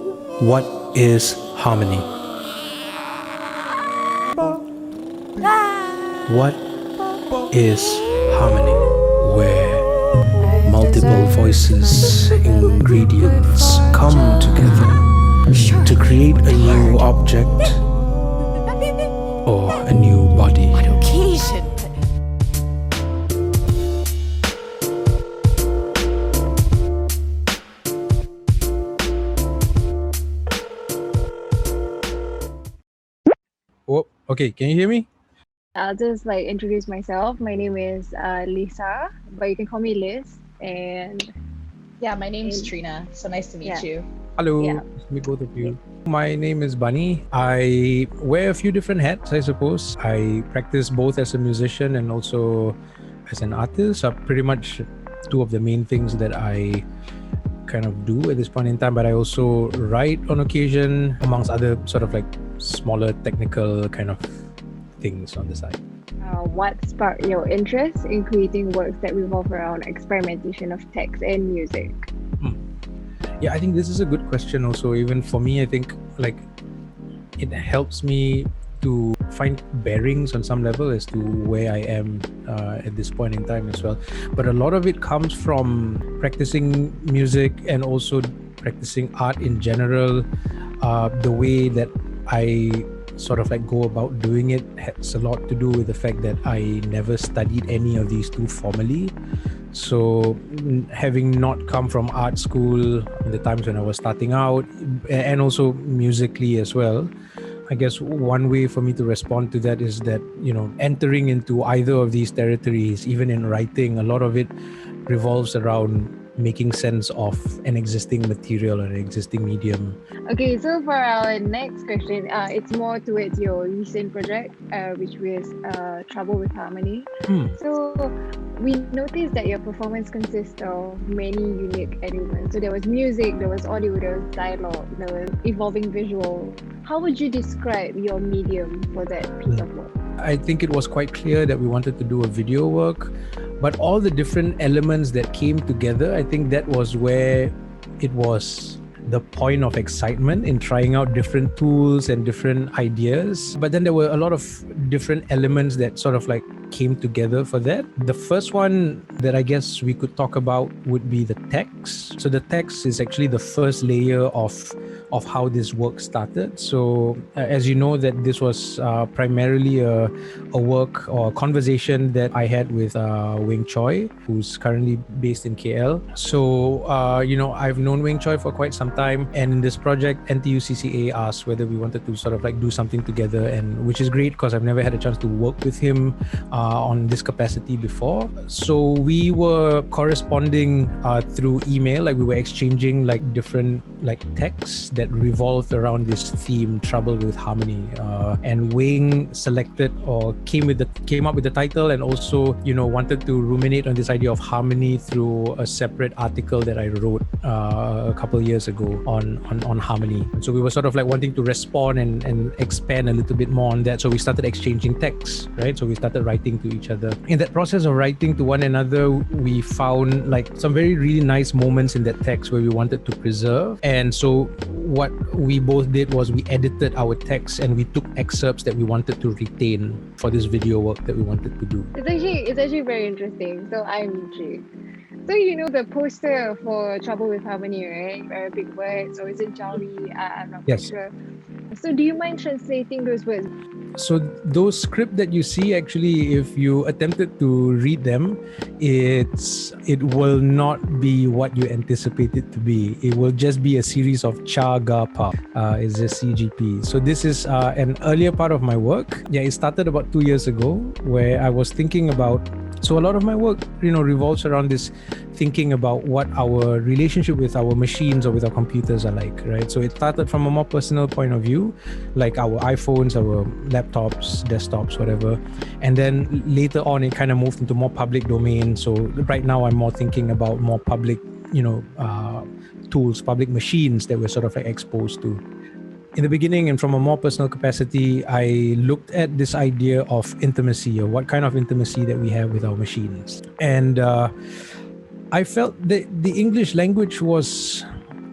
What is harmony? What is harmony? Where multiple voices, ingredients come together to create a new object or a new body. Oh, okay. Can you hear me? I'll just introduce myself. My name is Lisa, but you can call me Liz. And yeah, my name's Trina. So nice to meet you. Hello, nice to meet both of you. My name is Bani. I wear a few different hats, I suppose. I practice both as a musician and also as an artist. Are pretty much two of the main things that I kind of do at this point in time. But I also write on occasion, amongst other sort of smaller technical kind of things on the side. What sparked your interest in creating works that revolve around experimentation of text and music? Yeah, I think this is a good question also. Even for me, I think it helps me to find bearings on some level as to where I am at this point in time as well. But a lot of it comes from practicing music and also practicing art in general. The way that I sort of go about doing it has a lot to do with the fact that I never studied any of these two formally. So having not come from art school in the times when I was starting out, and also musically as well, I guess one way for me to respond to that is that, entering into either of these territories, even in writing, a lot of it revolves around making sense of an existing material or an existing medium. Okay, so for our next question, it's more towards your recent project, which was Trouble with Harmony. So we noticed that your performance consists of many unique elements. So there was music, there was audio, there was dialogue, there was evolving visual. How would you describe your medium for that piece of work? I think it was quite clear that we wanted to do a video work, but all the different elements that came together, I think that was where it was the point of excitement in trying out different tools and different ideas. But then there were a lot of different elements that sort of came together for that. The first one that I guess we could talk about would be the text. So the text is actually the first layer of how this work started. So as you know, that this was primarily a work or a conversation that I had with Weng Choy, who's currently based in KL. So I've known Weng Choy for quite some time, and in this project NTUCCA asked whether we wanted to sort of do something together, and which is great because I've never had a chance to work with him on this capacity before. So we were corresponding through email, we were exchanging different texts that revolved around this theme, Trouble with Harmony, and Weng selected or came up with the title, and also wanted to ruminate on this idea of harmony through a separate article that I wrote a couple of years ago on harmony. And so we were sort of wanting to respond and expand a little bit more on that. So we started exchanging texts, right? So we started writing to each other. In that process of writing to one another, we found some very really nice moments in that text where we wanted to preserve. And so what we both did was we edited our text and we took excerpts that we wanted to retain for this video work that we wanted to do. It's actually very interesting. So I'm intrigued. So the poster for Trouble with Harmony, right? Very big words, or is it Jawi? I'm not quite sure. So do you mind translating those words? So those script that you see, actually, if you attempted to read them, it will not be what you anticipate it to be. It will just be a series of cha ga pa. It's just CGP. So this is an earlier part of my work. Yeah, it started about 2 years ago, where I was thinking about. So a lot of my work, revolves around this thinking about what our relationship with our machines or with our computers are like, right? So it started from a more personal point of view, like our iPhones, our laptops, desktops, whatever. And then later on, it kind of moved into more public domain. So right now, I'm more thinking about more public, tools, public machines that we're sort of exposed to. In the beginning, and from a more personal capacity, I looked at this idea of intimacy, or what kind of intimacy that we have with our machines. And I felt that the English language was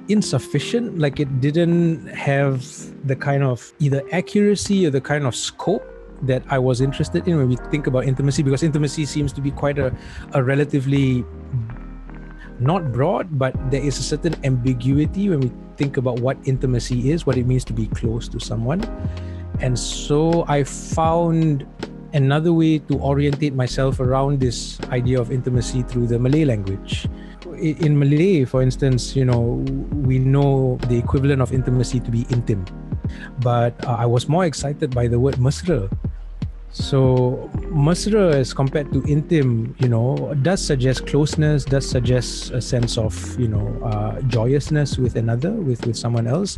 insufficient. Like it didn't have the kind of either accuracy or the kind of scope that I was interested in when we think about intimacy, because intimacy seems to be quite a relatively not broad, but there is a certain ambiguity when we think about what intimacy is, what it means to be close to someone. And so I found another way to orientate myself around this idea of intimacy through the Malay language. In Malay, for instance, we know the equivalent of intimacy to be intim, but I was more excited by the word mesra. So mesra as compared to intim, does suggest closeness, does suggest a sense of, joyousness with another, with someone else.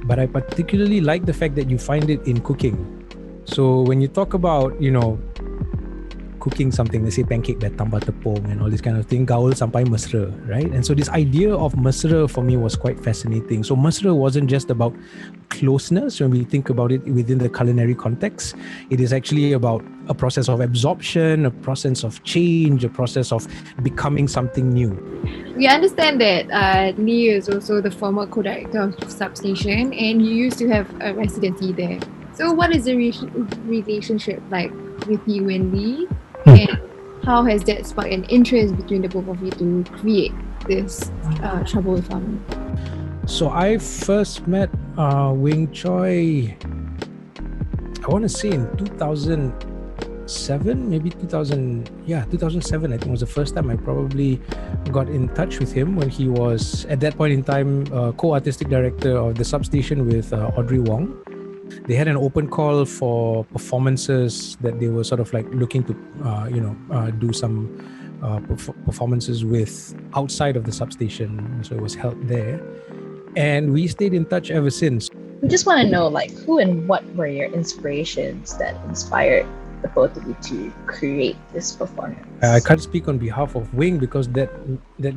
But I particularly like the fact that you find it in cooking. So when you talk about, cooking something, let's say pancake that tambah tepung and all this kind of thing, gaul sampai mesra, right? And so this idea of mesra for me was quite fascinating. So mesra wasn't just about closeness when we think about it within the culinary context. It is actually about a process of absorption, a process of change, a process of becoming something new. We understand that Lee is also the former co-director of Substation, and you used to have a residency there. So what is the relationship like with you and Lee? And how has that sparked an interest between the both of you to create this Trouble with Harmony? So I first met Weng Choy, I want to say in 2007, maybe 2007 I think was the first time I probably got in touch with him, when he was at that point in time co-artistic director of the Substation with Audrey Wong. They had an open call for performances that they were sort of like looking to, do some performances with outside of the Substation. So it was held there. And we stayed in touch ever since. We just want to know, who and what were your inspirations that inspired the both of you to create this performance? I can't speak on behalf of Wing because that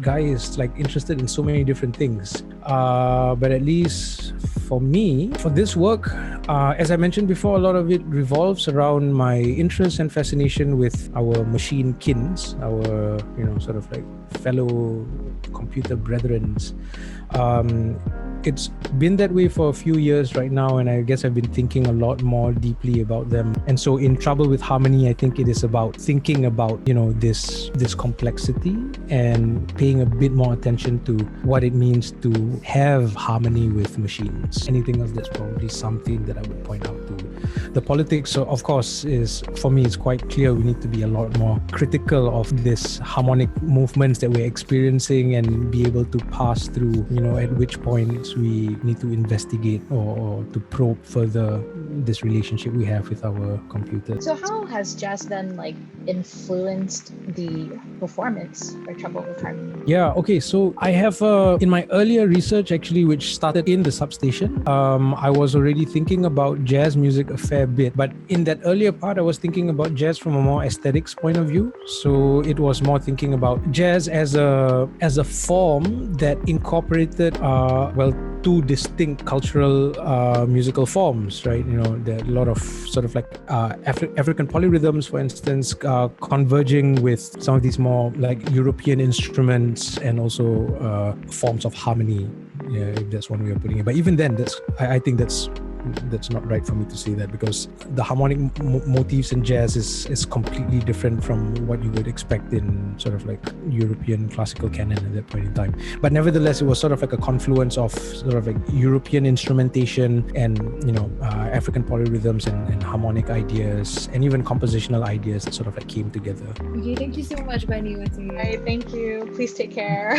guy is interested in so many different things. But at least for me, for this work, as I mentioned before, a lot of it revolves around my interest and fascination with our machine kins, our sort of fellow computer brethrens. It's been that way for a few years right now, and I guess I've been thinking a lot more deeply about them. And so in Trouble with Harmony, I think it is about thinking about this complexity and paying a bit more attention to what it means to have harmony with machines. Anything else, that's probably something that I would point out to. The politics, of course, is, for me, it's quite clear we need to be a lot more critical of this harmonic movements that we're experiencing and be able to pass through, at which point we need to investigate or to probe further this relationship we have with our computers. So how has jazz then influenced the performance for Trouble with Harmony? Yeah, okay, so I have in my earlier research actually, which started in the Substation, I was already thinking about jazz music a fair bit, but in that earlier part I was thinking about jazz from a more aesthetics point of view. So it was more thinking about jazz as a form that incorporated two distinct cultural musical forms, right? There are a lot of sort of African polyrhythms, for instance, converging with some of these more European instruments, and also forms of harmony, if that's one way of putting it. But even then, I think that's not right for me to say that, because the harmonic motifs in jazz is completely different from what you would expect in sort of European classical canon at that point in time. But nevertheless, it was sort of a confluence of sort of European instrumentation and African polyrhythms and harmonic ideas and even compositional ideas that sort of came together. Okay, thank you so much, Bani. All right, thank you. Please take care.